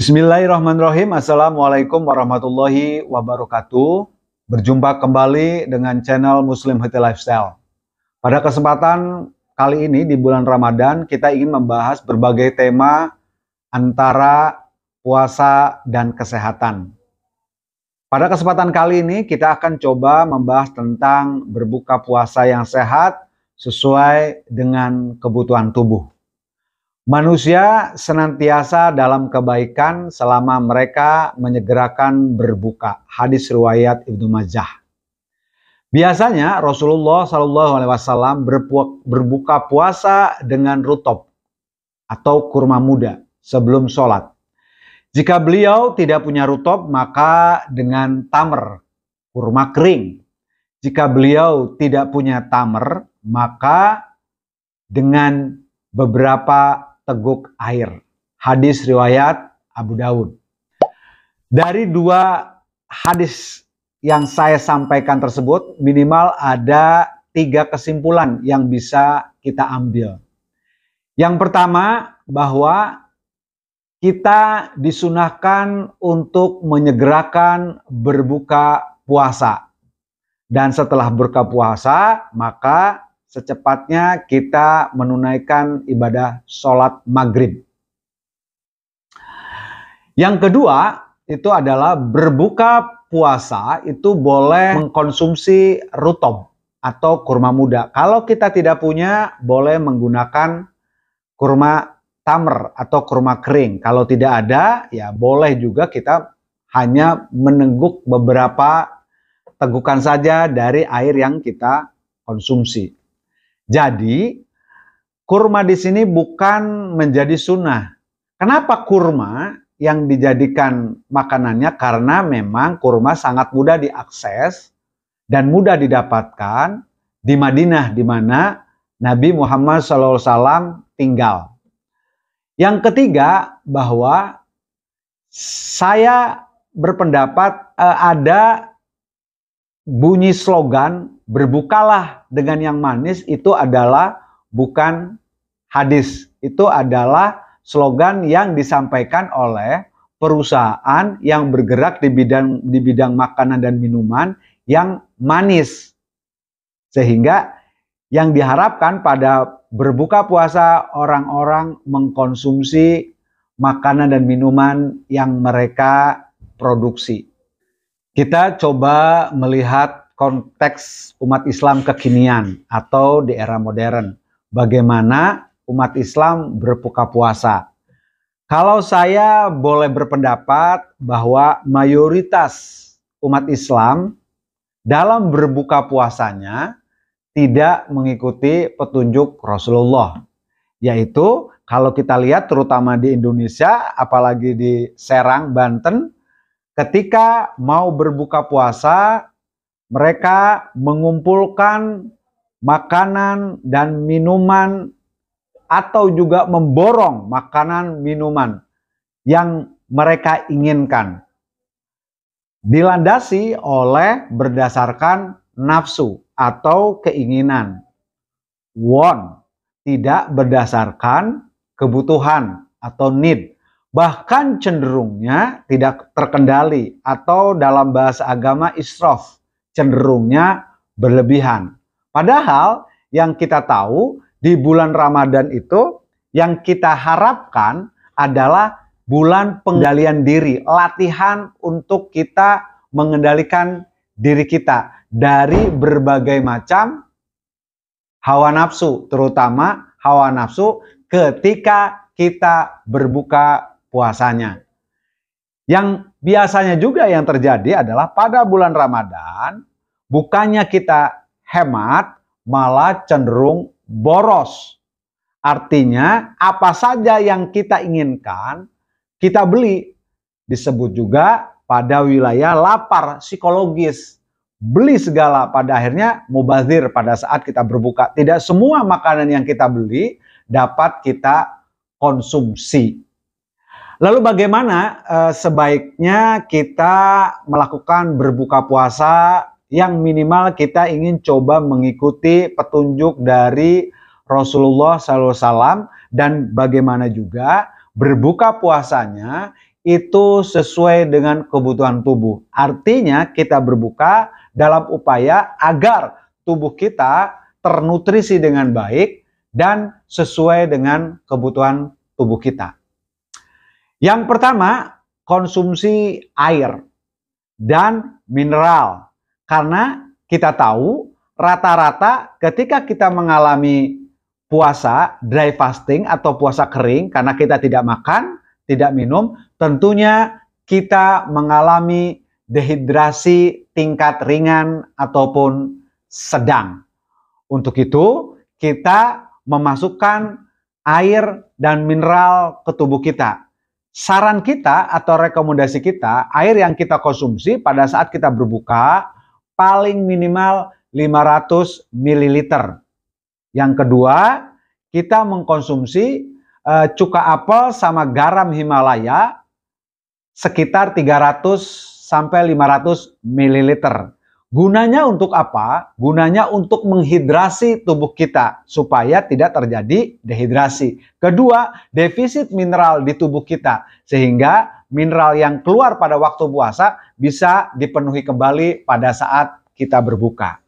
Bismillahirrahmanirrahim. Assalamualaikum warahmatullahi wabarakatuh. Berjumpa kembali dengan channel Muslim Healthy Lifestyle. Pada kesempatan kali ini di bulan Ramadan, kita ingin membahas berbagai tema antara puasa dan kesehatan. Pada kesempatan kali ini kita akan coba membahas tentang berbuka puasa yang sehat sesuai dengan kebutuhan tubuh. Manusia senantiasa dalam kebaikan selama mereka menyegerakan berbuka. Hadis riwayat Ibnu Majah. Biasanya Rasulullah SAW berbuka puasa dengan rutob atau kurma muda sebelum sholat. Jika beliau tidak punya rutob, maka dengan tamr, kurma kering. Jika beliau tidak punya tamr, maka dengan beberapa teguk air. Hadis riwayat Abu Daud. Dari dua hadis yang saya sampaikan tersebut, minimal ada 3 kesimpulan yang bisa kita ambil. Yang pertama, bahwa kita disunahkan untuk menyegerakan berbuka puasa. Dan setelah berbuka puasa, maka secepatnya kita menunaikan ibadah sholat maghrib. Yang kedua, itu adalah berbuka puasa itu boleh mengkonsumsi rutob atau kurma muda. Kalau kita tidak punya, boleh menggunakan kurma tamr atau kurma kering. Kalau tidak ada, ya boleh juga kita hanya menengguk beberapa tegukan saja dari air yang kita konsumsi. Jadi, kurma di sini bukan menjadi sunnah. Kenapa kurma yang dijadikan makanannya? Karena memang kurma sangat mudah diakses dan mudah didapatkan di Madinah, di mana Nabi Muhammad SAW tinggal. Yang ketiga, bahwa saya berpendapat ada bunyi slogan berbukalah dengan yang manis itu adalah bukan hadis. Itu adalah slogan yang disampaikan oleh perusahaan yang bergerak di bidang makanan dan minuman yang manis. Sehingga yang diharapkan pada berbuka puasa orang-orang mengkonsumsi makanan dan minuman yang mereka produksi. Kita coba melihat konteks umat Islam kekinian atau di era modern. Bagaimana umat Islam berbuka puasa. Kalau saya boleh berpendapat bahwa mayoritas umat Islam dalam berbuka puasanya tidak mengikuti petunjuk Rasulullah. Yaitu kalau kita lihat terutama di Indonesia, apalagi di Serang, Banten, ketika mau berbuka puasa, mereka mengumpulkan makanan dan minuman atau juga memborong makanan minuman yang mereka inginkan. Dilandasi oleh berdasarkan nafsu atau keinginan. Tidak berdasarkan kebutuhan atau need. Bahkan cenderungnya tidak terkendali atau dalam bahasa agama israf, cenderungnya berlebihan. Padahal yang kita tahu di bulan Ramadan itu yang kita harapkan adalah bulan pengendalian diri, latihan untuk kita mengendalikan diri kita dari berbagai macam hawa nafsu, terutama hawa nafsu ketika kita berbuka puasanya. Yang biasanya juga yang terjadi adalah pada bulan Ramadan, bukannya kita hemat, malah cenderung boros. Artinya apa saja yang kita inginkan, kita beli. Disebut juga pada wilayah lapar psikologis. Beli segala, pada akhirnya mubazir pada saat kita berbuka. Tidak semua makanan yang kita beli dapat kita konsumsi. Lalu bagaimana sebaiknya kita melakukan berbuka puasa yang minimal kita ingin coba mengikuti petunjuk dari Rasulullah SAW, dan bagaimana juga berbuka puasanya itu sesuai dengan kebutuhan tubuh. Artinya kita berbuka dalam upaya agar tubuh kita ternutrisi dengan baik dan sesuai dengan kebutuhan tubuh kita. Yang pertama, konsumsi air dan mineral. Karena kita tahu rata-rata ketika kita mengalami puasa, dry fasting atau puasa kering karena kita tidak makan, tidak minum, tentunya kita mengalami dehidrasi tingkat ringan ataupun sedang. Untuk itu, kita memasukkan air dan mineral ke tubuh kita. Saran kita atau rekomendasi kita, air yang kita konsumsi pada saat kita berbuka paling minimal 500 ml. Yang kedua, kita mengkonsumsi cuka apel sama garam Himalaya sekitar 300 sampai 500 ml. Gunanya untuk apa? Gunanya untuk menghidrasi tubuh kita supaya tidak terjadi dehidrasi. Kedua, defisit mineral di tubuh kita sehingga mineral yang keluar pada waktu puasa bisa dipenuhi kembali pada saat kita berbuka.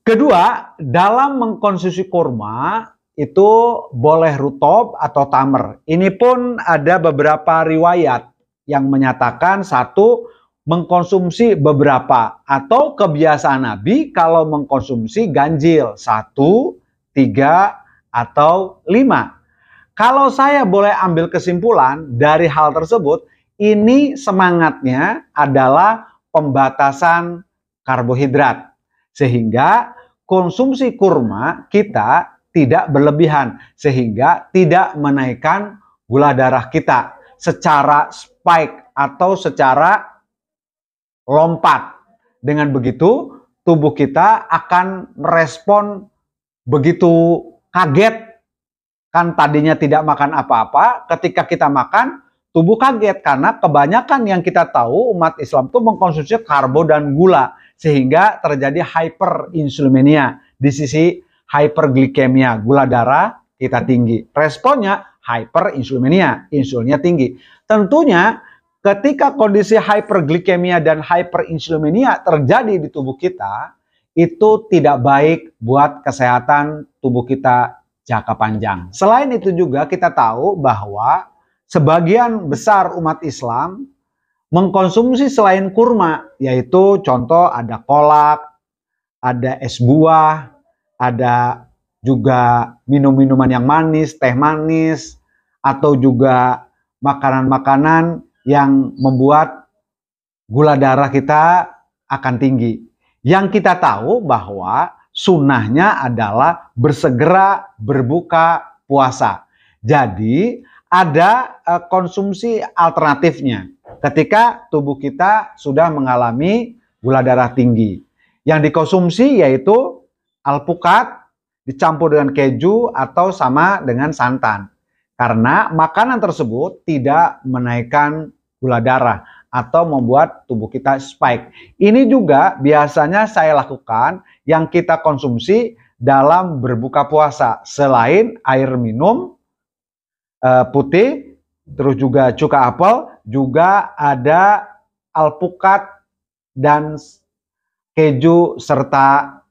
Kedua, dalam mengkonsumsi kurma itu boleh rutop atau tamer. Ini pun ada beberapa riwayat yang menyatakan satu, mengkonsumsi beberapa atau kebiasaan Nabi kalau mengkonsumsi ganjil 1, 3, atau 5. Kalau saya boleh ambil kesimpulan dari hal tersebut, ini semangatnya adalah pembatasan karbohidrat. Sehingga konsumsi kurma kita tidak berlebihan. Sehingga tidak menaikkan gula darah kita secara spike atau secara lompat. Dengan begitu, tubuh kita akan merespon begitu kaget. Kan tadinya tidak makan apa-apa, ketika kita makan, tubuh kaget. Karena kebanyakan yang kita tahu umat Islam itu mengkonsumsi karbo dan gula. Sehingga terjadi hyperinsulinemia. Di sisi hyperglikemia, gula darah kita tinggi. Responnya hyperinsulinemia, insulinnya tinggi. Tentunya ketika kondisi hyperglikemia dan hyperinsulinemia terjadi di tubuh kita, itu tidak baik buat kesehatan tubuh kita jangka panjang. Selain itu juga kita tahu bahwa sebagian besar umat Islam mengkonsumsi selain kurma, yaitu contoh ada kolak, ada es buah, ada juga minum-minuman yang manis, teh manis, atau juga makanan-makanan yang membuat gula darah kita akan tinggi. Yang kita tahu bahwa sunnahnya adalah bersegera berbuka puasa. Jadi ada konsumsi alternatifnya ketika tubuh kita sudah mengalami gula darah tinggi. Yang dikonsumsi yaitu alpukat dicampur dengan keju atau sama dengan santan. Karena makanan tersebut tidak menaikkan gula darah atau membuat tubuh kita spike. Ini juga biasanya saya lakukan yang kita konsumsi dalam berbuka puasa. Selain air minum putih, terus juga cuka apel, juga ada alpukat dan keju serta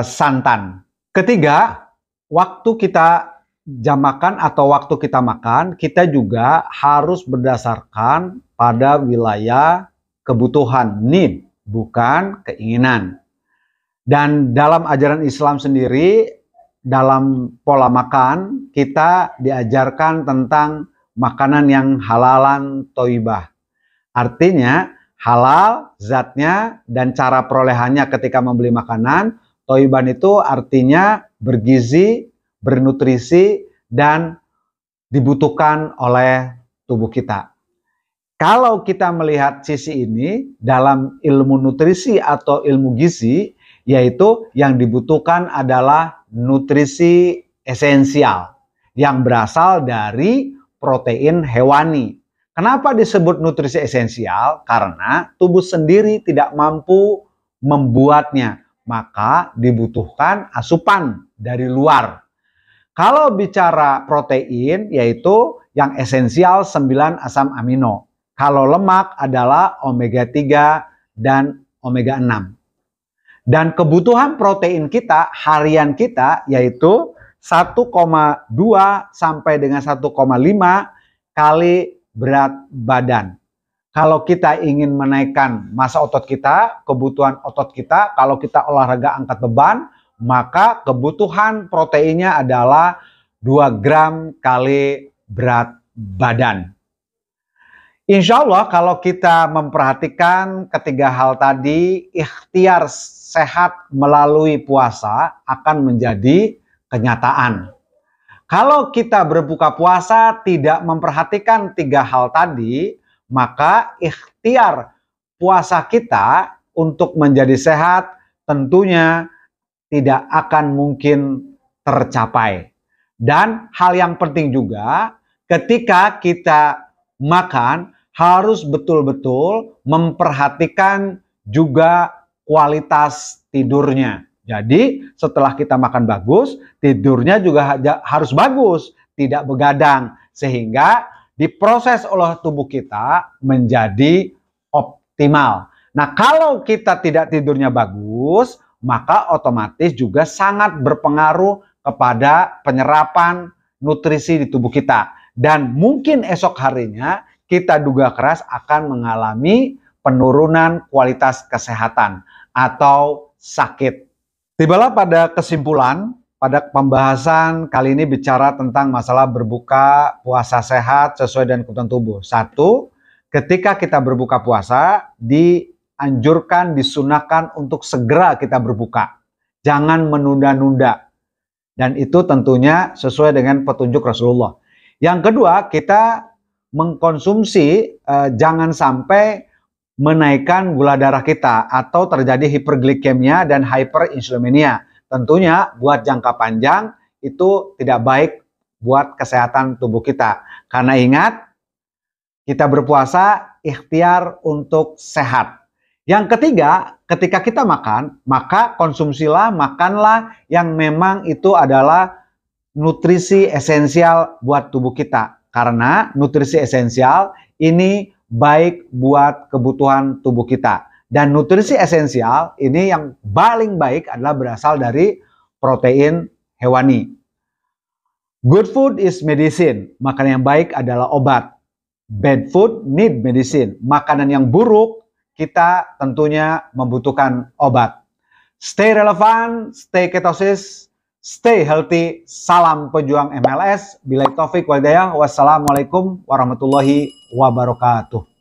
santan. Ketiga, waktu kita jam makan atau waktu kita makan, kita juga harus berdasarkan pada wilayah kebutuhan, need, bukan keinginan. Dan dalam ajaran Islam sendiri, dalam pola makan, kita diajarkan tentang makanan yang halalan thayyibah. Artinya, halal zatnya dan cara perolehannya ketika membeli makanan. Thayyiban itu artinya bergizi, bernutrisi, dan dibutuhkan oleh tubuh kita. Kalau kita melihat sisi ini dalam ilmu nutrisi atau ilmu gizi, yaitu yang dibutuhkan adalah nutrisi esensial yang berasal dari protein hewani. Kenapa disebut nutrisi esensial? Karena tubuh sendiri tidak mampu membuatnya, maka dibutuhkan asupan dari luar. Kalau bicara protein, yaitu yang esensial 9 asam amino. Kalau lemak adalah omega 3 dan omega 6. Dan kebutuhan protein kita, harian kita, yaitu 1,2 sampai dengan 1,5 kali berat badan. Kalau kita ingin menaikkan massa otot kita, kebutuhan otot kita, kalau kita olahraga angkat beban, maka kebutuhan proteinnya adalah 2 gram kali berat badan. Insya Allah kalau kita memperhatikan ketiga hal tadi, ikhtiar sehat melalui puasa akan menjadi kenyataan. Kalau kita berbuka puasa tidak memperhatikan tiga hal tadi, maka ikhtiar puasa kita untuk menjadi sehat tentunya tidak akan mungkin tercapai. Dan hal yang penting juga, ketika kita makan harus betul-betul memperhatikan juga kualitas tidurnya. Jadi setelah kita makan bagus, tidurnya juga harus bagus, tidak begadang, sehingga diproses oleh tubuh kita menjadi optimal. Nah, kalau kita tidak tidurnya bagus, maka otomatis juga sangat berpengaruh kepada penyerapan nutrisi di tubuh kita. Dan mungkin esok harinya kita duga keras akan mengalami penurunan kualitas kesehatan atau sakit. Tibalah pada kesimpulan, pada pembahasan kali ini bicara tentang masalah berbuka puasa sehat sesuai dengan kebutuhan tubuh. 1, ketika kita berbuka puasa, dianjurkan, disunahkan untuk segera kita berbuka. Jangan menunda-nunda. Dan itu tentunya sesuai dengan petunjuk Rasulullah. Yang kedua, kita mengkonsumsi, jangan sampai menaikkan gula darah kita atau terjadi hiperglikemia dan hyperinsulinemia. Tentunya buat jangka panjang itu tidak baik buat kesehatan tubuh kita. Karena ingat, kita berpuasa ikhtiar untuk sehat. Yang ketiga, ketika kita makan, maka konsumsilah, makanlah yang memang itu adalah nutrisi esensial buat tubuh kita. Karena nutrisi esensial ini baik buat kebutuhan tubuh kita. Dan nutrisi esensial ini yang paling baik adalah berasal dari protein hewani. Good food is medicine. Makanan yang baik adalah obat. Bad food need medicine. Makanan yang buruk kita tentunya membutuhkan obat. Stay relevant, stay ketosis, stay healthy. Salam pejuang MLS. Billahi taufik wal hidayah. Wassalamualaikum warahmatullahi wabarakatuh.